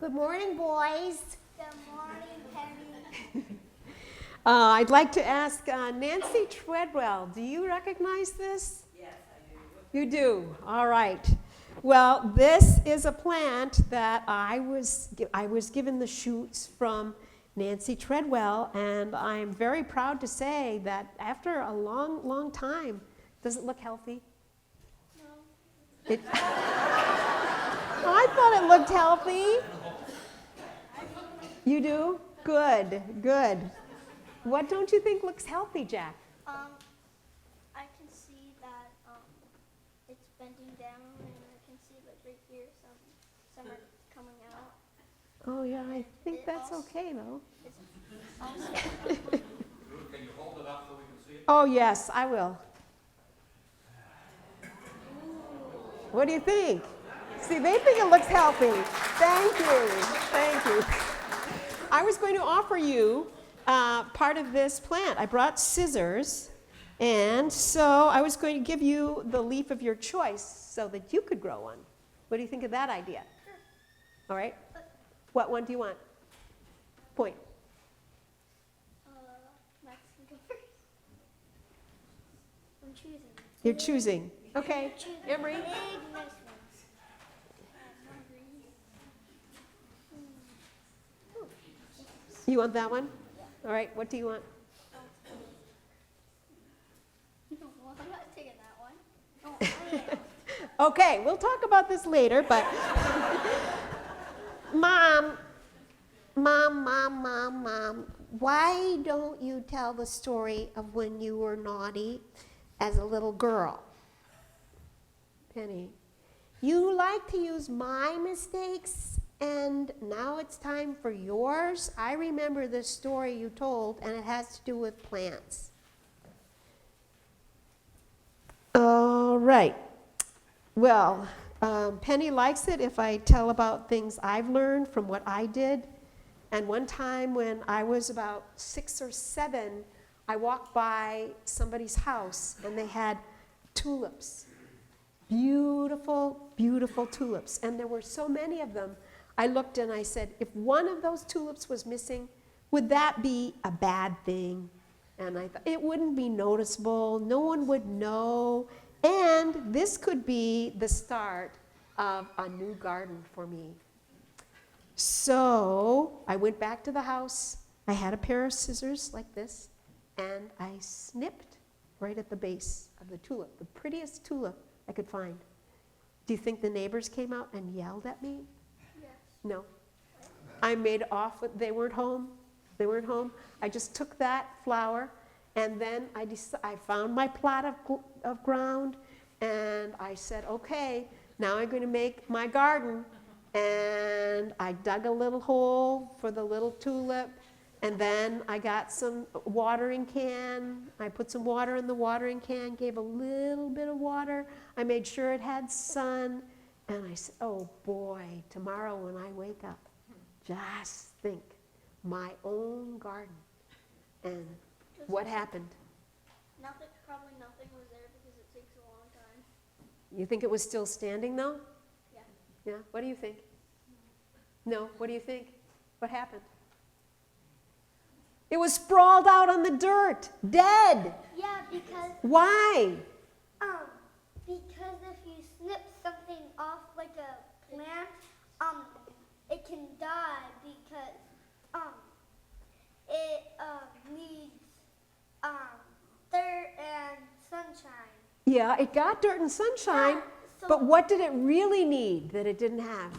Good morning, boys. Good morning, Penny. I'd like to ask Nancy Treadwell, do you recognize this? Yes, I do. You do, all right. Well, this is a plant that I was given the shoots from Nancy Treadwell, and I'm very proud to say that after a long, long time, does it look healthy? No. I thought it looked healthy. You do? Good, good. What don't you think looks healthy, Jack? I can see that it's bending down, and I can see like right here some are coming out. Oh yeah, I think It that's also- okay though. It's also Can you hold it up so we can see it? Oh yes, I will. What do you think? See, they think it looks healthy. Thank you, thank you. I was going to offer you part of this plant. I brought scissors, and so I was going to give you the leaf of your choice so that you could grow one. What do you think of that idea? Sure. All right. What one do you want? Point. Max can go first. I'm choosing. You're choosing. Okay. Choosing Emery? big, nice ones. You want that one? All right. What do you want? No, well, I'm not taking that one. Oh, yeah. Okay, we'll talk about this later, but Mom, why don't you tell the story of when you were naughty as a little girl? Penny, you like to use my mistakes, and now it's time for yours. I remember this story you told, and it has to do with plants. All right. Well, Penny likes it if I tell about things I've learned from what I did. And one time when I was about 6 or 7, I walked by somebody's house and they had tulips. Beautiful, beautiful tulips. And there were so many of them. I looked and I said, if one of those tulips was missing, would that be a bad thing? And I thought it wouldn't be noticeable, no one would know, and this could be the start of a new garden for me. So I went back to the house, I had a pair of scissors like this, and I snipped right at the base of the tulip, the prettiest tulip I could find. Do you think the neighbors came out and yelled at me? Yes. No. I made off with, they weren't home. They weren't home. I just took that flower, and then I found my plot of ground, and I said, okay, now I'm going to make my garden. And I dug a little hole for the little tulip, and then I got some watering can. I put some water in the watering can, gave a little bit of water. I made sure it had sun, and I said, oh boy, tomorrow when I wake up, just think, my own garden. And what happened? Probably nothing was there because it takes a long time. You think it was still standing though? Yeah. Yeah, what do you think? No, what do you think? What happened? It was sprawled out on the dirt, dead. Yeah, because Why? because if you snip something off like a plant, it can die because it needs dirt and sunshine. Yeah, it got dirt and sunshine, Yeah, so- but what did it really need that it didn't have?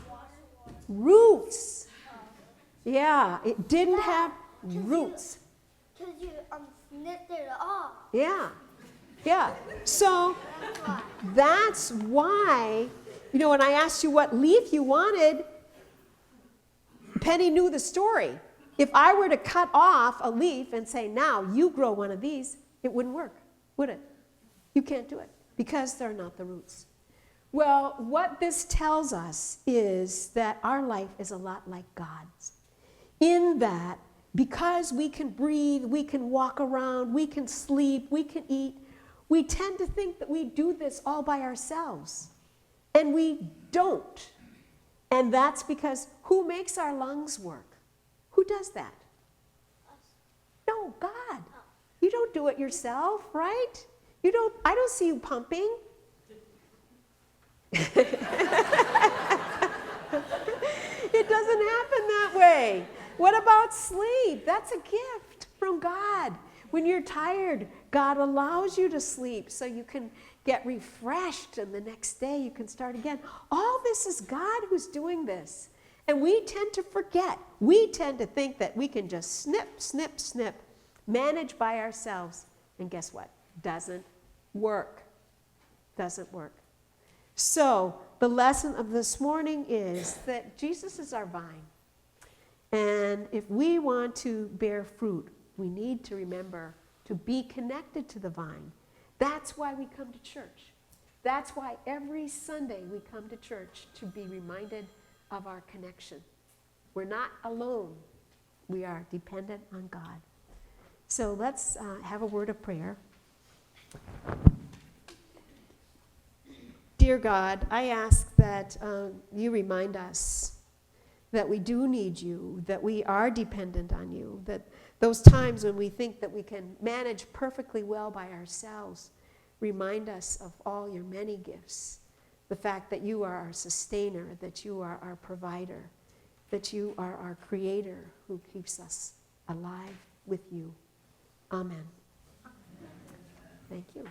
Roots. Yeah, it didn't have roots. Because you snipped it off. Yeah, yeah. So That's why. that's why, when I asked you what leaf you wanted, Penny knew the story. If I were to cut off a leaf and say, now you grow one of these, it wouldn't work, would it? You can't do it because they're not the roots. Well, what this tells us is that our life is a lot like God's. In that, because we can breathe, we can walk around, we can sleep, we can eat, we tend to think that we do this all by ourselves. And we don't. And that's because who makes our lungs work? Who does that? Us. No, God. You don't do it yourself, right? I don't see you pumping. It doesn't happen that way. What about sleep? That's a gift from God. When you're tired, God allows you to sleep so you can get refreshed, and the next day you can start again. All this is God who's doing this. And we tend to forget. We tend to think that we can just snip, snip, snip, manage by ourselves. And guess what? Doesn't work. Doesn't work. So the lesson of this morning is that Jesus is our vine. And if we want to bear fruit, we need to remember to be connected to the vine. That's why we come to church. That's why every Sunday we come to church, to be reminded of our connection. We're not alone. We are dependent on God. So let's have a word of prayer. Dear God, I ask that you remind us that we do need you, that we are dependent on you, that those times when we think that we can manage perfectly well by ourselves, remind us of all your many gifts, the fact that you are our sustainer, that you are our provider, that you are our creator who keeps us alive with you. Amen. Thank you.